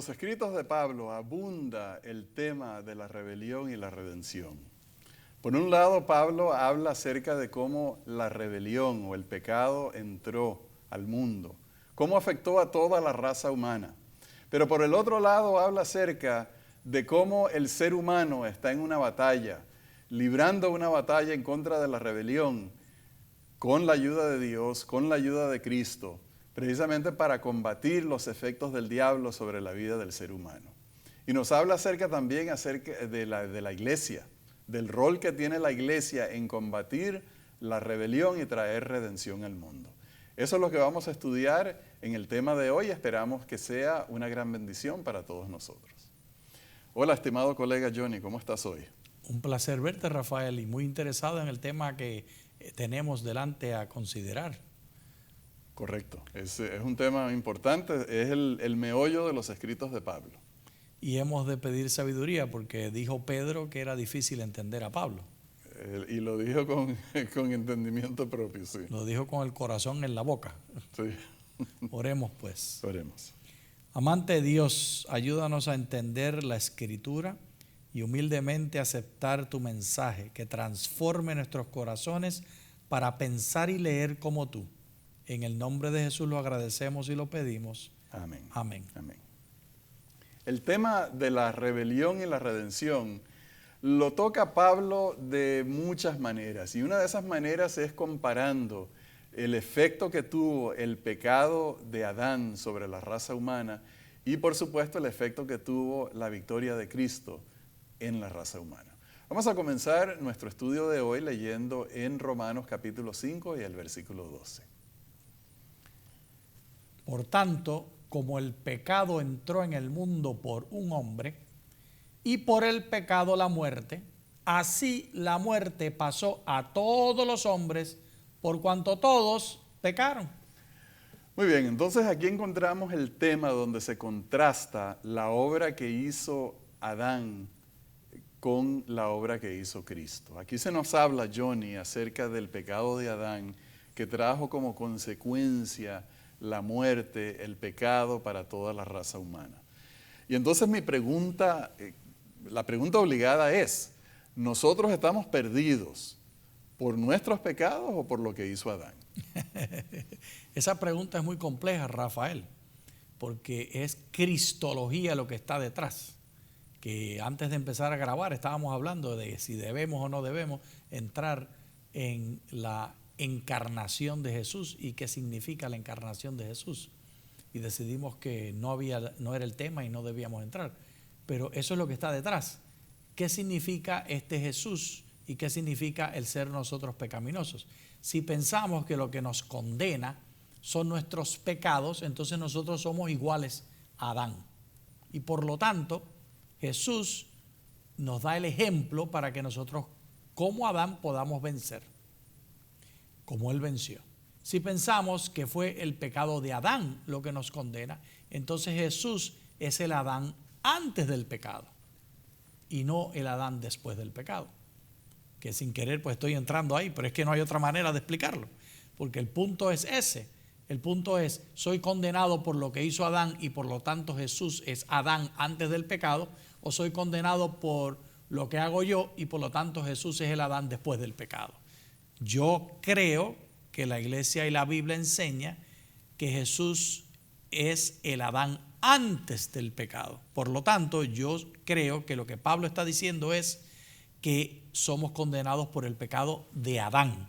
los escritos de Pablo abunda el tema de la rebelión y la redención. Por un lado, Pablo habla acerca de cómo la rebelión o el pecado entró al mundo, cómo afectó a toda la raza humana. Pero por el otro lado, habla acerca de cómo el ser humano está en una batalla, librando una batalla en contra de la rebelión, con la ayuda de Dios, con la ayuda de Cristo, precisamente para combatir los efectos del diablo sobre la vida del ser humano. Y nos habla también acerca de la iglesia, del rol que tiene la iglesia en combatir la rebelión y traer redención al mundo. Eso es lo que vamos a estudiar en el tema de hoy. Esperamos que sea una gran bendición para todos nosotros. Hola, estimado colega Johnny, ¿cómo estás hoy? Un placer verte, Rafael, y muy interesado en el tema que tenemos delante a considerar. Correcto, es un tema importante, es el meollo de los escritos de Pablo. Y hemos de pedir sabiduría porque dijo Pedro que era difícil entender a Pablo. Y lo dijo con entendimiento propio, sí. Lo dijo con el corazón en la boca. Sí. Oremos pues. Oremos. Amante de Dios, ayúdanos a entender la Escritura y humildemente aceptar tu mensaje que transforme nuestros corazones para pensar y leer como tú. En el nombre de Jesús lo agradecemos y lo pedimos. Amén. Amén. Amén. El tema de la rebelión y la redención lo toca Pablo de muchas maneras. Y una de esas maneras es comparando el efecto que tuvo el pecado de Adán sobre la raza humana y por supuesto el efecto que tuvo la victoria de Cristo en la raza humana. Vamos a comenzar nuestro estudio de hoy leyendo en Romanos capítulo 5 y el versículo 12. Por tanto, como el pecado entró en el mundo por un hombre, y por el pecado la muerte, así la muerte pasó a todos los hombres, por cuanto todos pecaron. Muy bien, entonces aquí encontramos el tema donde se contrasta la obra que hizo Adán con la obra que hizo Cristo. Aquí se nos habla, Johnny, acerca del pecado de Adán, que trajo como consecuencia la muerte, el pecado para toda la raza humana. Y entonces mi pregunta, la pregunta obligada es, ¿nosotros estamos perdidos por nuestros pecados o por lo que hizo Adán? Esa pregunta es muy compleja, Rafael, porque es cristología lo que está detrás. Que antes de empezar a grabar estábamos hablando de si debemos o no debemos entrar en la encarnación de Jesús y qué significa la encarnación de Jesús. Y decidimos que no era el tema y no debíamos entrar. Pero eso es lo que está detrás. ¿Qué significa este Jesús y qué significa el ser nosotros pecaminosos? Si pensamos que lo que nos condena son nuestros pecados, entonces nosotros somos iguales a Adán. Y por lo tanto, Jesús nos da el ejemplo para que nosotros, como Adán, podamos vencer, como él venció. Si pensamos que fue el pecado de Adán lo que nos condena, entonces Jesús es el Adán antes del pecado y no el Adán después del pecado. Que sin querer pues estoy entrando ahí, pero es que no hay otra manera de explicarlo, porque el punto es ese. El punto es, soy condenado por lo que hizo Adán y por lo tanto Jesús es Adán antes del pecado, o soy condenado por lo que hago yo y por lo tanto Jesús es el Adán después del pecado. Yo creo que la iglesia y la Biblia enseña que Jesús es el Adán antes del pecado. Por lo tanto, yo creo que lo que Pablo está diciendo es que somos condenados por el pecado de Adán.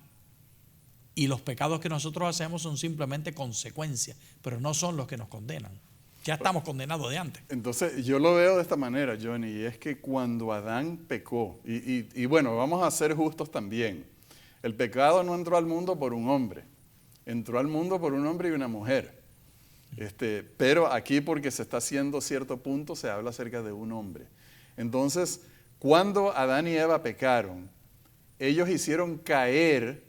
Y los pecados que nosotros hacemos son simplemente consecuencias, pero no son los que nos condenan. Ya estamos condenados de antes. Entonces, yo lo veo de esta manera, Johnny, y es que cuando Adán pecó, y bueno, vamos a ser justos también, el pecado no entró al mundo por un hombre, entró al mundo por un hombre y una mujer. Pero aquí, porque se está haciendo cierto punto, se habla acerca de un hombre. Entonces, cuando Adán y Eva pecaron, ellos hicieron caer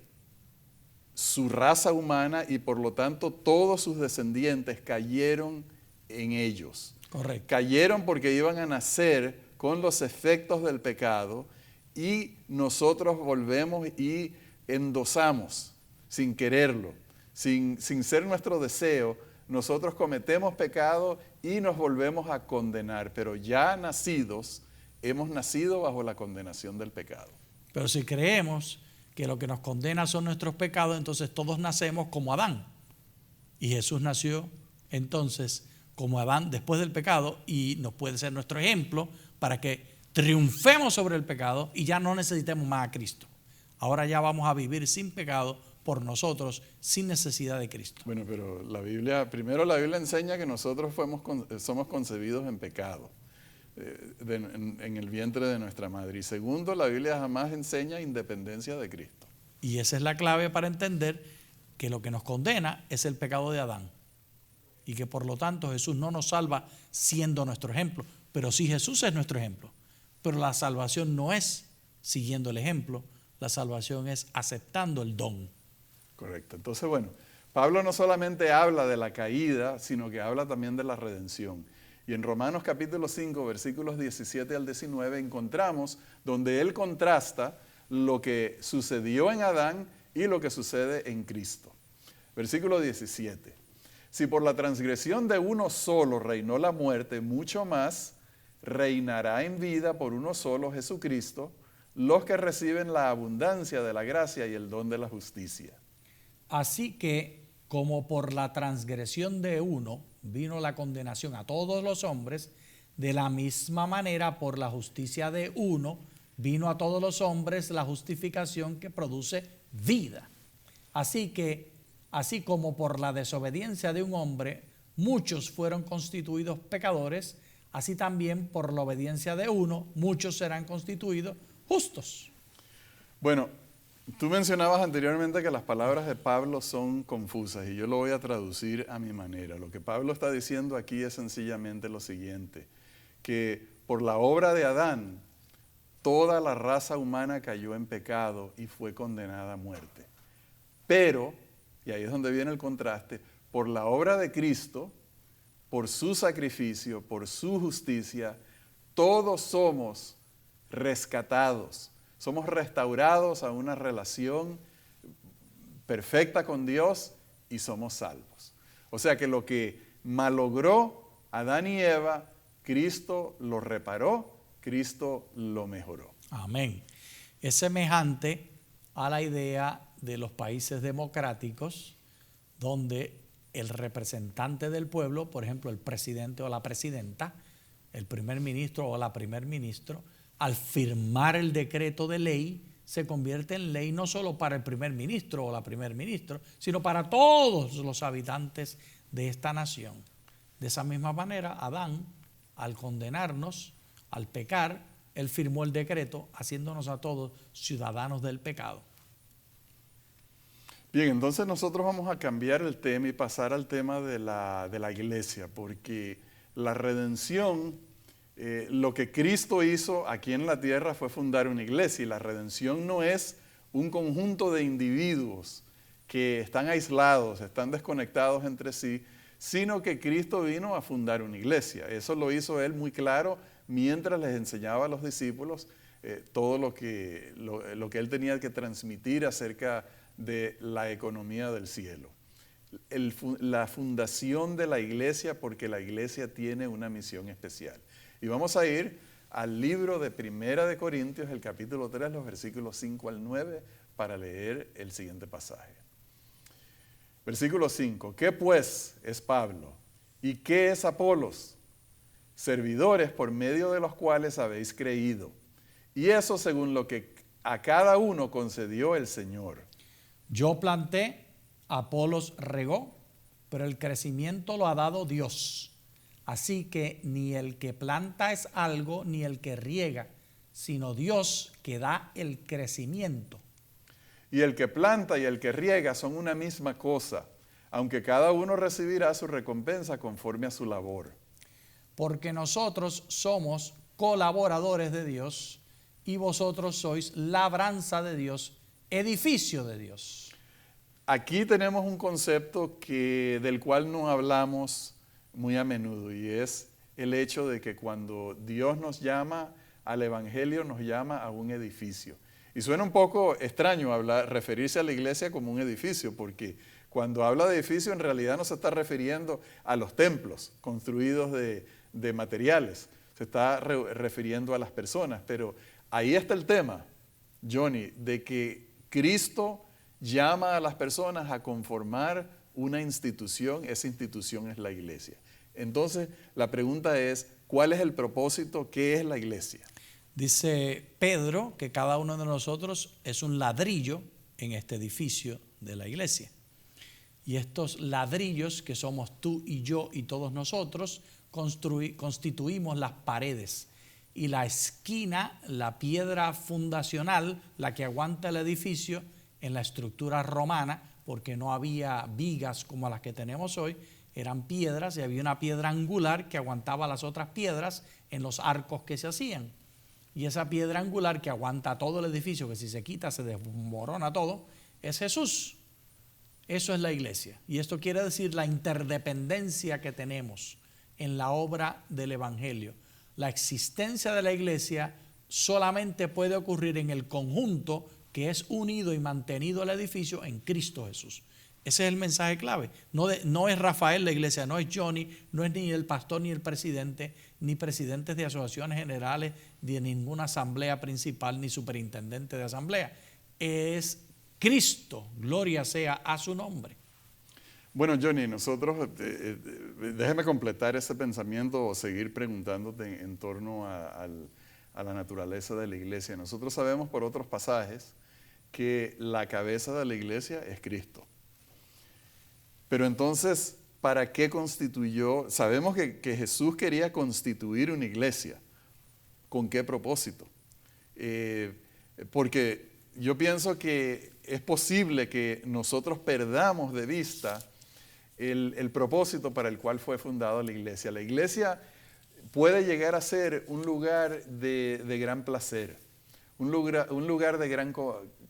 su raza humana y por lo tanto todos sus descendientes cayeron en ellos. Correcto. Cayeron porque iban a nacer con los efectos del pecado y nosotros volvemos y endosamos sin quererlo, sin ser nuestro deseo. Nosotros cometemos pecado y nos volvemos a condenar, pero ya nacidos, hemos nacido bajo la condenación del pecado. Pero si creemos que lo que nos condena son nuestros pecados, entonces todos nacemos como Adán. Y Jesús nació entonces como Adán después del pecado y nos puede ser nuestro ejemplo para que triunfemos sobre el pecado y ya no necesitemos más a Cristo. Ahora ya vamos a vivir sin pecado por nosotros, sin necesidad de Cristo. Bueno, pero primero la Biblia enseña que nosotros somos concebidos en pecado, en el vientre de nuestra madre. Y segundo, la Biblia jamás enseña independencia de Cristo. Y esa es la clave para entender que lo que nos condena es el pecado de Adán. Y que por lo tanto Jesús no nos salva siendo nuestro ejemplo. Pero sí, Jesús es nuestro ejemplo. Pero la salvación no es siguiendo el ejemplo, la salvación es aceptando el don. Correcto. Entonces, bueno, Pablo no solamente habla de la caída, sino que habla también de la redención. Y en Romanos capítulo 5, versículos 17 al 19, encontramos donde él contrasta lo que sucedió en Adán y lo que sucede en Cristo. Versículo 17. Si por la transgresión de uno solo reinó la muerte, mucho más reinará en vida por uno solo, Jesucristo, los que reciben la abundancia de la gracia y el don de la justicia. Así que, como por la transgresión de uno vino la condenación a todos los hombres, de la misma manera por la justicia de uno vino a todos los hombres la justificación que produce vida. Así que, así como por la desobediencia de un hombre muchos fueron constituidos pecadores, así también por la obediencia de uno muchos serán constituidos justos. Bueno, tú mencionabas anteriormente que las palabras de Pablo son confusas y yo lo voy a traducir a mi manera. Lo que Pablo está diciendo aquí es sencillamente lo siguiente, que por la obra de Adán, toda la raza humana cayó en pecado y fue condenada a muerte. Pero, y ahí es donde viene el contraste, por la obra de Cristo, por su sacrificio, por su justicia, todos somos rescatados. Somos restaurados a una relación perfecta con Dios y somos salvos. O sea que lo que malogró Adán y Eva, Cristo lo reparó, Cristo lo mejoró. Amén. Es semejante a la idea de los países democráticos donde el representante del pueblo, por ejemplo el presidente o la presidenta, el primer ministro o la primer ministro, al firmar el decreto de ley, se convierte en ley no solo para el primer ministro o la primer ministro, sino para todos los habitantes de esta nación. De esa misma manera, Adán, al condenarnos, al pecar, él firmó el decreto, haciéndonos a todos ciudadanos del pecado. Bien, entonces nosotros vamos a cambiar el tema y pasar al tema de la iglesia, porque la redención, lo que Cristo hizo aquí en la tierra fue fundar una iglesia, y la redención no es un conjunto de individuos que están aislados, están desconectados entre sí, sino que Cristo vino a fundar una iglesia. Eso lo hizo él muy claro mientras les enseñaba a los discípulos todo lo que él tenía que transmitir acerca de la economía del cielo. La fundación de la iglesia, porque la iglesia tiene una misión especial. Y vamos a ir al libro de Primera de Corintios, el capítulo 3, los versículos 5 al 9, para leer el siguiente pasaje. Versículo 5. ¿Qué pues es Pablo? ¿Y qué es Apolos? Servidores por medio de los cuales habéis creído. Y eso según lo que a cada uno concedió el Señor. Yo planté, Apolos regó, pero el crecimiento lo ha dado Dios. Así que ni el que planta es algo, ni el que riega, sino Dios que da el crecimiento. Y el que planta y el que riega son una misma cosa, aunque cada uno recibirá su recompensa conforme a su labor. Porque nosotros somos colaboradores de Dios y vosotros sois labranza de Dios, edificio de Dios. Aquí tenemos un concepto del cual no hablamos muy a menudo, y es el hecho de que cuando Dios nos llama al evangelio, nos llama a un edificio. Y suena un poco extraño referirse a la iglesia como un edificio, porque Cuando habla de edificio, en realidad no se está refiriendo a los templos construidos de materiales, se está refiriendo a las personas. Pero ahí está el tema, Johnny, de que Cristo llama a las personas a conformar una institución, esa institución es la iglesia. Entonces, la pregunta es, ¿cuál es el propósito? ¿Qué es la iglesia? Dice Pedro que cada uno de nosotros es un ladrillo en este edificio de la iglesia. Y estos ladrillos que somos tú y yo y todos nosotros constituimos las paredes. Y la esquina, la piedra fundacional, la que aguanta el edificio en la estructura romana, porque no había vigas como las que tenemos hoy, eran piedras y había una piedra angular que aguantaba las otras piedras en los arcos que se hacían. Y esa piedra angular que aguanta todo el edificio, que si se quita se desmorona todo, es Jesús. Eso es la iglesia. Y esto quiere decir la interdependencia que tenemos en la obra del Evangelio. La existencia de la iglesia solamente puede ocurrir en el conjunto que es unido y mantenido el edificio en Cristo Jesús. Ese es el mensaje clave. No es Rafael la iglesia, no es Johnny, no es ni el pastor ni el presidente, ni presidentes de asociaciones generales, ni de ninguna asamblea principal, ni superintendente de asamblea. Es Cristo, gloria sea a su nombre. Bueno, Johnny, nosotros, déjeme completar ese pensamiento o seguir preguntándote en torno a la naturaleza de la iglesia. Nosotros sabemos por otros pasajes que la cabeza de la iglesia es Cristo. Pero entonces, ¿para qué constituyó? Sabemos que Jesús quería constituir una iglesia. ¿Con qué propósito? Porque yo pienso que es posible que nosotros perdamos de vista el propósito para el cual fue fundada la iglesia. La iglesia puede llegar a ser un lugar de gran placer, un lugar de gran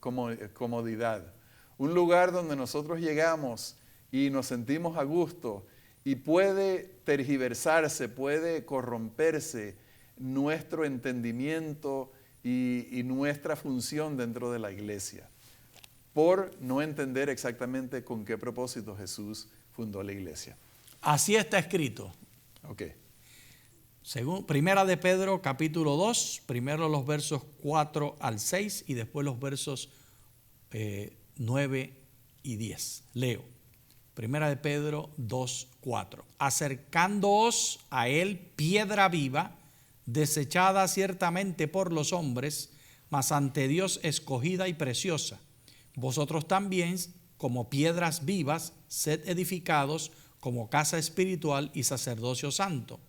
comodidad, un lugar donde nosotros llegamos y nos sentimos a gusto, y puede tergiversarse, puede corromperse nuestro entendimiento y nuestra función dentro de la iglesia, por no entender exactamente con qué propósito Jesús fundó la iglesia. Así está escrito. Ok. Según Primera de Pedro, capítulo 2, primero los versos 4 al 6 y después los versos 9 y 10. Leo. Primera de Pedro 2, 4. Acercándoos a él piedra viva, desechada ciertamente por los hombres, mas ante Dios escogida y preciosa. Vosotros también, como piedras vivas, sed edificados como casa espiritual y sacerdocio santo,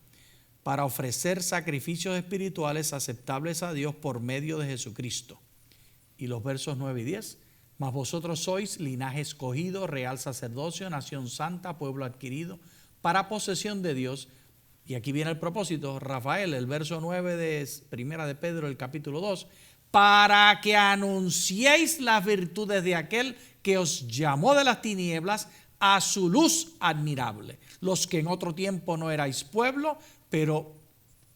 para ofrecer sacrificios espirituales aceptables a Dios por medio de Jesucristo. Y los versos 9 y 10. Mas vosotros sois linaje escogido, real sacerdocio, nación santa, pueblo adquirido, para posesión de Dios. Y aquí viene el propósito, Rafael, el verso 9 de Primera de Pedro, el capítulo 2. Para que anunciéis las virtudes de aquel que os llamó de las tinieblas a su luz admirable. Los que en otro tiempo no erais pueblo, pero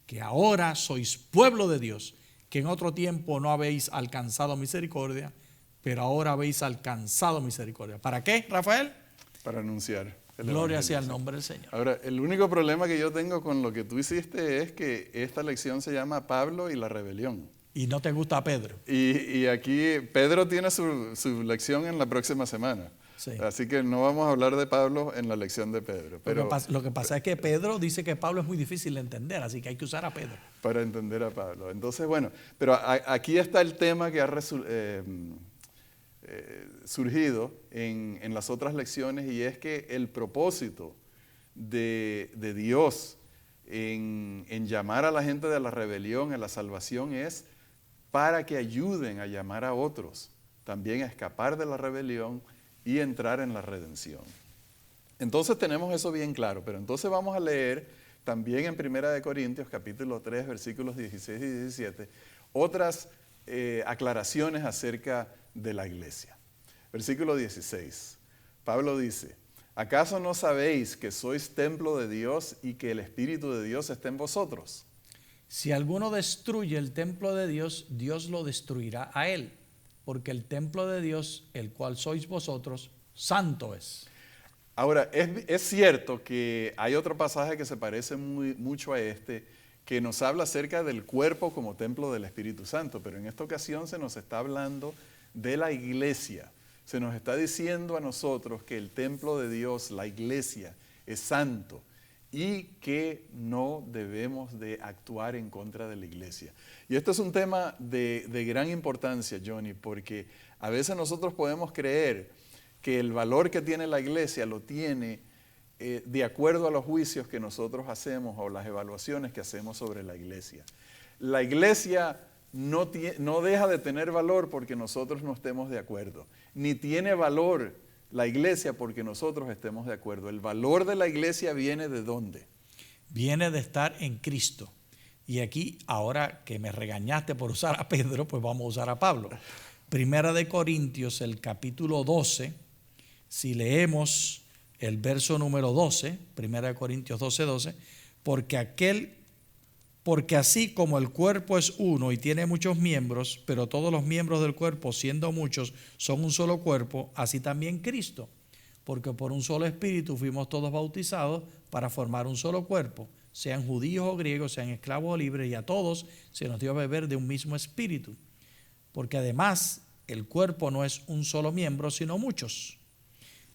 que ahora sois pueblo de Dios, que en otro tiempo no habéis alcanzado misericordia, pero ahora habéis alcanzado misericordia. ¿Para qué, Rafael? Para anunciar. Gloria sea el nombre del Señor. Ahora, el único problema que yo tengo con lo que tú hiciste es que esta lección se llama Pablo y la rebelión. Y no te gusta Pedro. Y aquí Pedro tiene su lección en la próxima semana. Sí. Así que no vamos a hablar de Pablo en la lección de Pedro. Pero lo que pasa es que Pedro dice que Pablo es muy difícil de entender, así que hay que usar a Pedro. Para entender a Pablo. Entonces, bueno, pero aquí está el tema que ha surgido en las otras lecciones, y es que el propósito de Dios en llamar a la gente de la rebelión, a la salvación, es para que ayuden a llamar a otros también a escapar de la rebelión y entrar en la redención. Entonces tenemos eso bien claro, pero entonces vamos a leer también en 1 Corintios capítulo 3 versículos 16 y 17 otras aclaraciones acerca de la iglesia. Versículo 16, Pablo dice: ¿acaso no sabéis que sois templo de Dios y que el Espíritu de Dios está en vosotros? Si alguno destruye el templo de Dios, Dios lo destruirá a él, porque el templo de Dios, el cual sois vosotros, santo es. Ahora, es cierto que hay otro pasaje que se parece mucho a este, que nos habla acerca del cuerpo como templo del Espíritu Santo, pero en esta ocasión se nos está hablando de la iglesia. Se nos está diciendo a nosotros que el templo de Dios, la iglesia, es santo y que no debemos de actuar en contra de la iglesia. Y esto es un tema de gran importancia, Johnny, porque a veces nosotros podemos creer que el valor que tiene la iglesia lo tiene de acuerdo a los juicios que nosotros hacemos o las evaluaciones que hacemos sobre la iglesia. La iglesia no deja de tener valor porque nosotros no estemos de acuerdo, ni tiene valor la iglesia porque nosotros estemos de acuerdo. El valor de la iglesia viene ¿de dónde? Viene de estar en Cristo. Y aquí, ahora que me regañaste por usar a Pedro, pues vamos a usar a Pablo. Primera de Corintios, el capítulo 12, si leemos el verso número 12, Primera de Corintios 12, porque así como el cuerpo es uno y tiene muchos miembros, pero todos los miembros del cuerpo, siendo muchos, son un solo cuerpo, así también Cristo. Porque por un solo espíritu fuimos todos bautizados para formar un solo cuerpo, sean judíos o griegos, sean esclavos o libres, y a todos se nos dio a beber de un mismo espíritu. Porque además el cuerpo no es un solo miembro, sino muchos.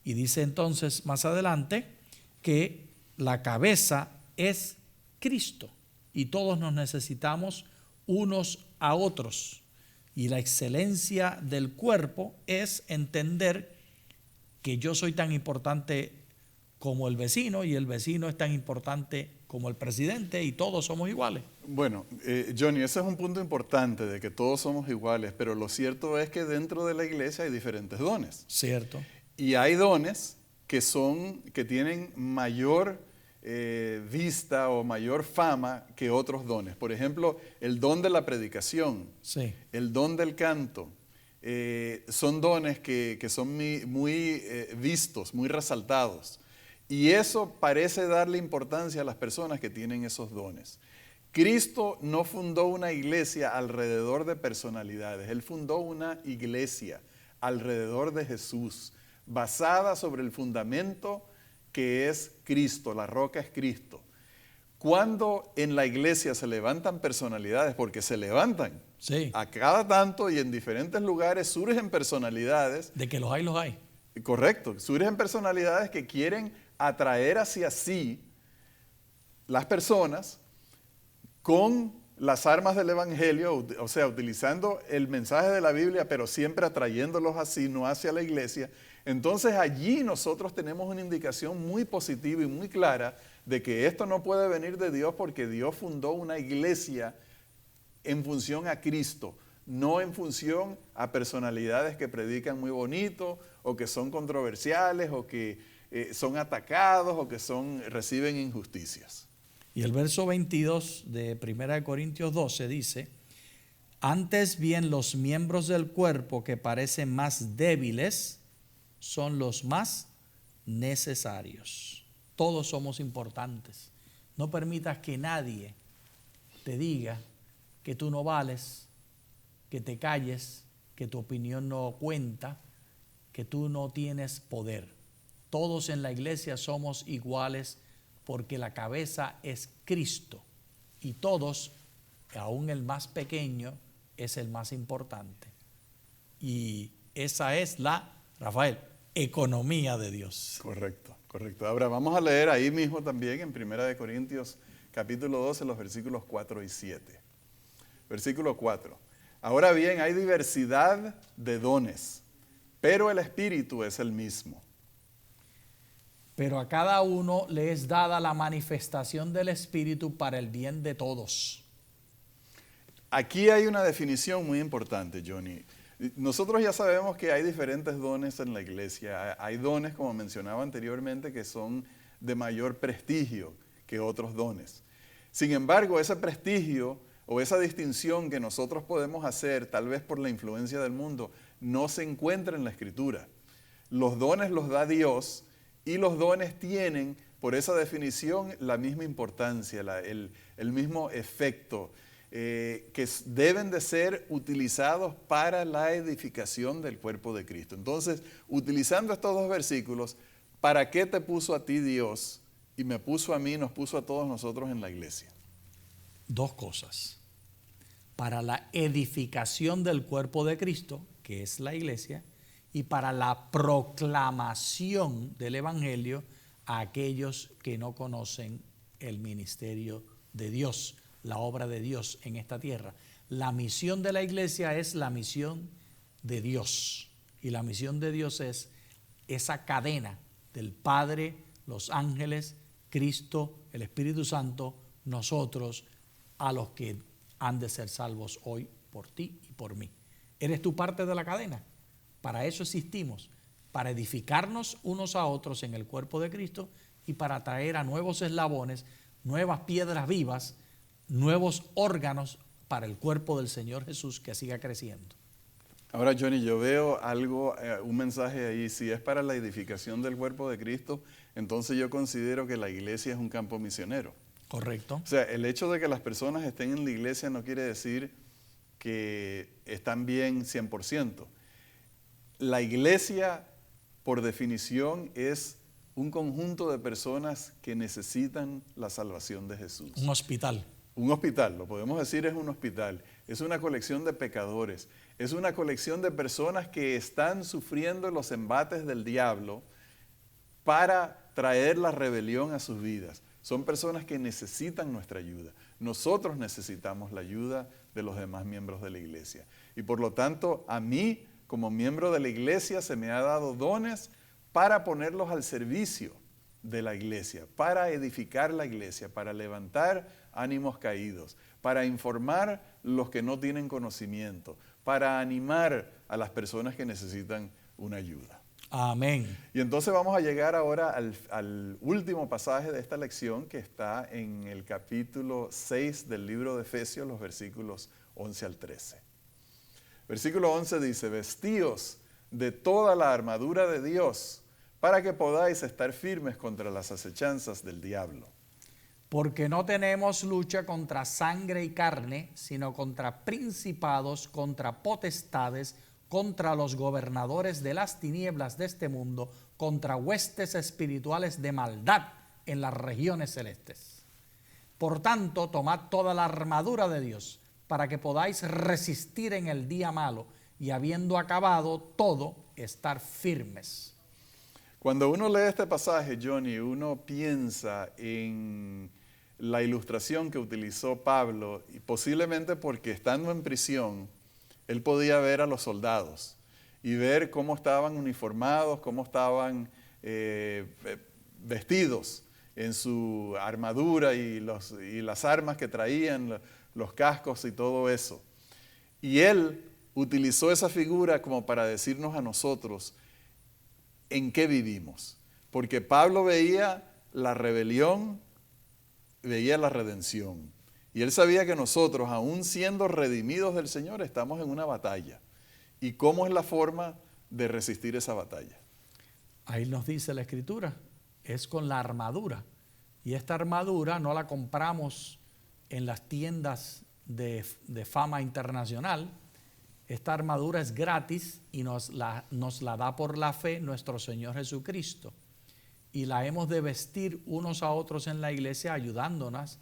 Y dice entonces más adelante que la cabeza es Cristo. Y todos nos necesitamos unos a otros. Y la excelencia del cuerpo es entender que yo soy tan importante como el vecino y el vecino es tan importante como el presidente y todos somos iguales. Bueno, Johnny, ese es un punto importante de que todos somos iguales, pero lo cierto es que dentro de la iglesia hay diferentes dones. Cierto. Y hay dones que tienen mayor vista o mayor fama que otros dones. Por ejemplo, el don de la predicación, Sí. el don del canto, son dones que son muy vistos, muy resaltados. Y eso parece darle importancia a las personas que tienen esos dones. Cristo no fundó una iglesia alrededor de personalidades, Él fundó una iglesia alrededor de Jesús, basada sobre el fundamento que es Cristo, la roca es Cristo. Cuando en la iglesia se levantan personalidades, porque se levantan, Sí. a cada tanto y en diferentes lugares surgen personalidades. De que los hay, los hay. Correcto, surgen personalidades que quieren atraer hacia sí las personas con las armas del evangelio, o sea, utilizando el mensaje de la Biblia, pero siempre atrayéndolos así, no hacia la iglesia. Entonces allí nosotros tenemos una indicación muy positiva y muy clara de que esto no puede venir de Dios porque Dios fundó una iglesia en función a Cristo, no en función a personalidades que predican muy bonito o que son controversiales o que son atacados o que reciben injusticias. Y el verso 22 de 1 Corintios 12 dice, antes bien los miembros del cuerpo que parecen más débiles son los más necesarios. Todos somos importantes. No permitas que nadie te diga que tú no vales, que te calles, que tu opinión no cuenta, que tú no tienes poder. Todos en la iglesia somos iguales porque la cabeza es Cristo y todos, aún el más pequeño, es el más importante. Y esa es la, Rafael, economía de Dios. Correcto, correcto. Ahora vamos a leer ahí mismo también en 1 Corintios capítulo 12 los versículos 4 y 7. Versículo 4. Ahora bien, hay diversidad de dones, pero el Espíritu es el mismo. Pero a cada uno le es dada la manifestación del Espíritu para el bien de todos. Aquí hay una definición muy importante, Johnny. Nosotros ya sabemos que hay diferentes dones en la iglesia. Hay dones, como mencionaba anteriormente, que son de mayor prestigio que otros dones. Sin embargo, ese prestigio o esa distinción que nosotros podemos hacer, tal vez por la influencia del mundo, no se encuentra en la Escritura. Los dones los da Dios y los dones tienen, por esa definición, la misma importancia, el mismo efecto. deben de ser utilizados para la edificación del cuerpo de Cristo. Entonces, utilizando estos dos versículos, ¿para qué te puso a ti Dios y me puso a mí, nos puso a todos nosotros en la iglesia? Dos cosas. Para la edificación del cuerpo de Cristo, que es la iglesia, y para la proclamación del evangelio a aquellos que no conocen el ministerio de Dios, la obra de Dios en esta tierra. La misión de la iglesia es la misión de Dios, y la misión de Dios es esa cadena del Padre, los ángeles, Cristo, el Espíritu Santo, nosotros, a los que han de ser salvos hoy por ti y por mí. ¿Eres tú parte de la cadena? Para eso existimos, para edificarnos unos a otros en el cuerpo de Cristo y para traer a nuevos eslabones, nuevas piedras vivas, nuevos órganos para el cuerpo del Señor Jesús que siga creciendo. Ahora, Johnny, yo veo algo, un mensaje ahí. Si es para la edificación del cuerpo de Cristo, entonces yo considero que la iglesia es un campo misionero. Correcto. O sea, el hecho de que las personas estén en la iglesia no quiere decir que están bien 100%. La iglesia, por definición, es un conjunto de personas que necesitan la salvación de Jesús. Un hospital. Un hospital, lo podemos decir, es un hospital. Es una colección de pecadores. Es una colección de personas que están sufriendo los embates del diablo para traer la rebelión a sus vidas. Son personas que necesitan nuestra ayuda. Nosotros necesitamos la ayuda de los demás miembros de la iglesia. Y por lo tanto, a mí, como miembro de la iglesia, se me ha dado dones para ponerlos al servicio de la iglesia, para edificar la iglesia, para levantar ánimos caídos, para informar los que no tienen conocimiento, para animar a las personas que necesitan una ayuda. Amén. Y entonces vamos a llegar ahora al último pasaje de esta lección, que está en el capítulo 6 del libro de Efesios, los versículos 11 al 13. Versículo 11 dice: vestíos de toda la armadura de Dios, para que podáis estar firmes contra las acechanzas del diablo. Porque no tenemos lucha contra sangre y carne, sino contra principados, contra potestades, contra los gobernadores de las tinieblas de este mundo, contra huestes espirituales de maldad en las regiones celestes. Por tanto, tomad toda la armadura de Dios, para que podáis resistir en el día malo, y habiendo acabado todo, estar firmes. Cuando uno lee este pasaje, Johnny, uno piensa en la ilustración que utilizó Pablo, y posiblemente porque estando en prisión, él podía ver a los soldados y ver cómo estaban uniformados, cómo estaban vestidos en su armadura y las armas que traían, los cascos y todo eso. Y él utilizó esa figura como para decirnos a nosotros en qué vivimos. Porque Pablo veía la rebelión, veía la redención. Y él sabía que nosotros, aún siendo redimidos del Señor, estamos en una batalla. ¿Y cómo es la forma de resistir esa batalla? Ahí nos dice la Escritura, es con la armadura. Y esta armadura no la compramos en las tiendas de fama internacional. Esta armadura es gratis y nos la da por la fe nuestro Señor Jesucristo. Y la hemos de vestir unos a otros en la iglesia, ayudándonos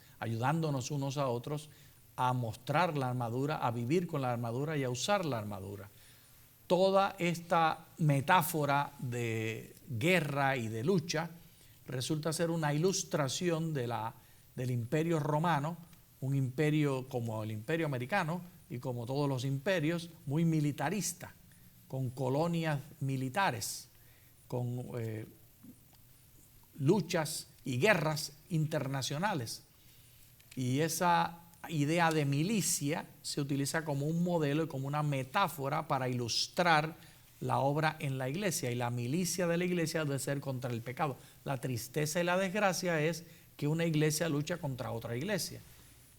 unos a otros a mostrar la armadura, a vivir con la armadura y a usar la armadura. Toda esta metáfora de guerra y de lucha resulta ser una ilustración del imperio romano, un imperio como el imperio americano y como todos los imperios, muy militarista, con colonias militares, con luchas y guerras internacionales. Y esa idea de milicia se utiliza como un modelo y como una metáfora para ilustrar la obra en la iglesia. Y la milicia de la iglesia debe ser contra el pecado. La tristeza y la desgracia es que una iglesia lucha contra otra iglesia,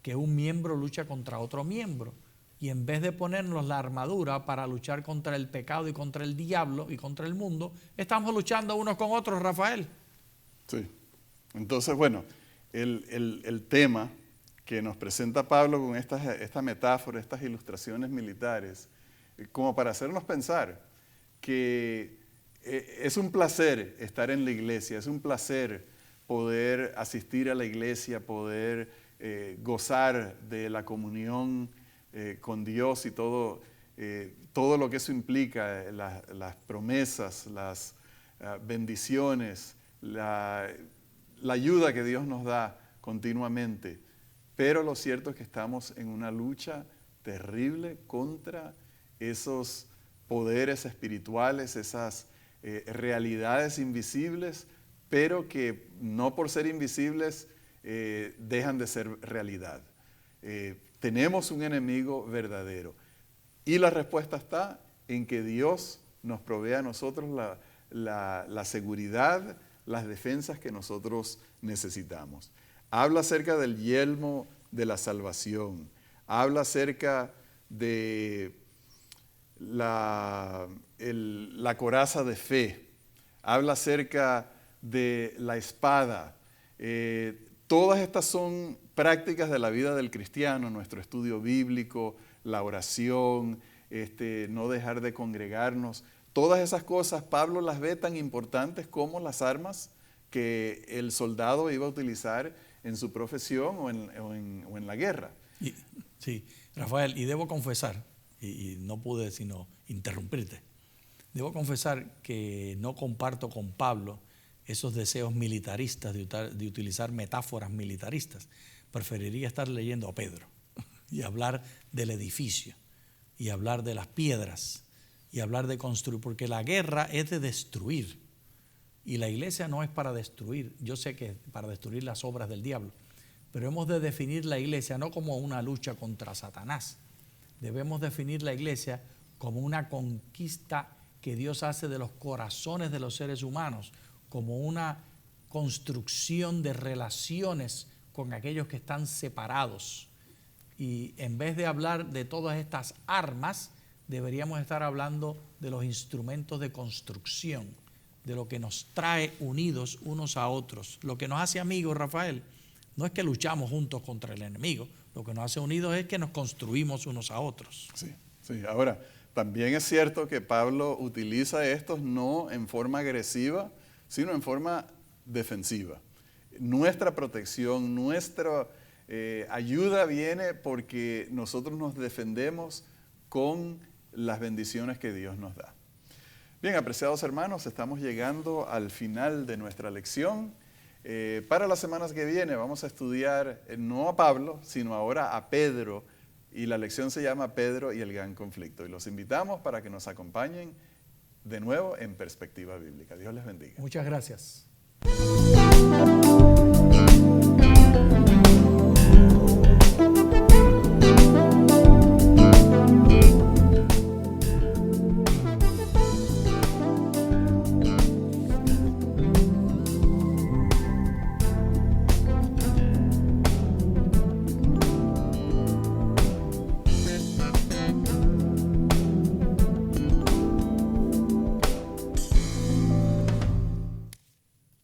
que un miembro lucha contra otro miembro. Y en vez de ponernos la armadura para luchar contra el pecado y contra el diablo y contra el mundo, estamos luchando unos con otros, Rafael. Sí. Entonces, bueno, el tema que nos presenta Pablo con esta metáfora, estas ilustraciones militares, como para hacernos pensar que es un placer estar en la iglesia, es un placer poder asistir a la iglesia, poder gozar de la comunión con Dios y todo lo que eso implica, las promesas, las bendiciones, la ayuda que Dios nos da continuamente. Pero lo cierto es que estamos en una lucha terrible contra esos poderes espirituales, esas realidades invisibles, pero que no por ser invisibles dejan de ser realidad. Tenemos un enemigo verdadero y la respuesta está en que Dios nos provee a nosotros la seguridad, las defensas que nosotros necesitamos. Habla acerca del yelmo de la salvación, habla acerca de la coraza de fe, habla acerca de la espada. Todas estas son prácticas de la vida del cristiano, nuestro estudio bíblico, la oración, no dejar de congregarnos. Todas esas cosas Pablo las ve tan importantes como las armas que el soldado iba a utilizar en su profesión o en la guerra. Sí, Rafael, y debo confesar, y no pude sino interrumpirte, debo confesar que no comparto con Pablo esos deseos militaristas de utilizar metáforas militaristas. Preferiría estar leyendo a Pedro y hablar del edificio y hablar de las piedras y hablar de construir, porque la guerra es de destruir y la iglesia no es para destruir. Yo sé que es para destruir las obras del diablo, pero hemos de definir la iglesia no como una lucha contra Satanás. Debemos definir la iglesia como una conquista que Dios hace de los corazones de los seres humanos, como una construcción de relaciones con aquellos que están separados. Y en vez de hablar de todas estas armas, deberíamos estar hablando de los instrumentos de construcción, de lo que nos trae unidos unos a otros. Lo que nos hace amigos, Rafael, no es que luchamos juntos contra el enemigo, lo que nos hace unidos es que nos construimos unos a otros. Sí, sí. Ahora, también es cierto que Pablo utiliza estos no en forma agresiva, sino en forma defensiva. Nuestra protección, nuestra ayuda viene porque nosotros nos defendemos con las bendiciones que Dios nos da. Bien, apreciados hermanos, estamos llegando al final de nuestra lección. Para las semanas que vienen vamos a estudiar no a Pablo, sino ahora a Pedro, y la lección se llama Pedro y el gran conflicto. Y los invitamos para que nos acompañen de nuevo en Perspectiva Bíblica. Dios les bendiga. Muchas gracias.